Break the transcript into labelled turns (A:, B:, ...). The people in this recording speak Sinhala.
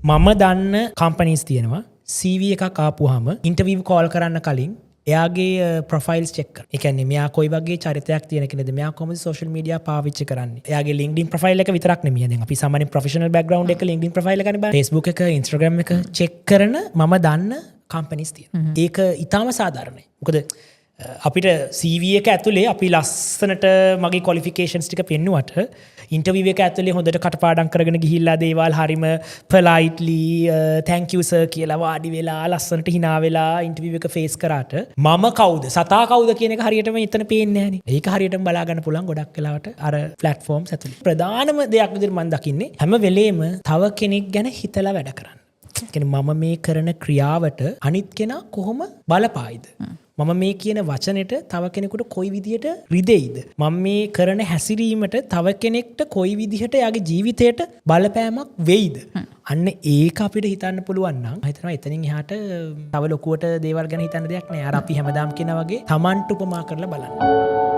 A: මම දන්න කම්පනීස් තියෙනවා CV එකක් ආපුහම ඉන්ටර්විව් කෝල් කරන්න කලින් එයාගේ ප්‍රොෆයිල්ස් චෙක් කරනවා. ඒ කියන්නේ මෙයා කොයි වගේ චරිතයක් තියෙන කෙනෙක්ද, මෙයා කොහොමද සෝෂල් මීඩියා පාවිච්චි කරන්නේ. එයාගේ LinkedIn ප්‍රොෆයිල් එක විතරක් නෙමෙයි. දැන් අපි සාමාන්‍ය ප්‍රොෆෙෂනල් බෑග්ග්‍රවුන්ඩ් එක LinkedIn ප්‍රොෆයිල් එකනේ බලන්නේ. Facebook එක, Instagram එක චෙක් කරන මම දන්න කම්පනීස් තියෙනවා. ඒක ඊටාම සාධාරණයි. මොකද අපිට CV එක ඇතුලේ අපි ලස්සනට මගේ ක්වොලිෆිකේෂන්ස් ටික පෙන්නුවට ඉන්ටර්විව් එක ඇතුලේ හොඳට කටපාඩම් කරගෙන ගිහිල්ලා දේවල් හරිම politely thank you sir කියලා වාඩි වෙලා ලස්සනට hina වෙලා ඉන්ටර්විව් එක ෆේස් කරාට මම කවුද සතා කවුද කියන එක හරියටම එතන පේන්නේ නැහනේ. ඒක හරියටම බලා ගන්න පුළුවන් ගොඩක් වෙලාවට අර platforms ඇතුලේ. ප්‍රධානම දෙයක් විදිහට මම දකින්නේ හැම වෙලේම තව කෙනෙක් ගැන හිතලා වැඩ කරන්න. මම මේ කරන ක්‍රියාවට අනිත් කෙනා කොහොම බලපායිද, මම මේ කියන වචනෙට තව කෙනෙකුට කොයි විදිහට රිදෙයිද, මම මේ කරන හැසිරීමට තව කෙනෙක්ට කොයි විදිහට යාගේ ජීවිතයට බලපෑමක් වෙයිද, අන්න ඒක අපිට හිතන්න පුළුවන් නම් හිතනවා එතනින් එහාට තව ලොකුවට දේවල් ගැන හිතන්න දෙයක් නෑ. අර අපි හැමදාම කියනා වගේ Tamanට උපමා කරලා බලන්න.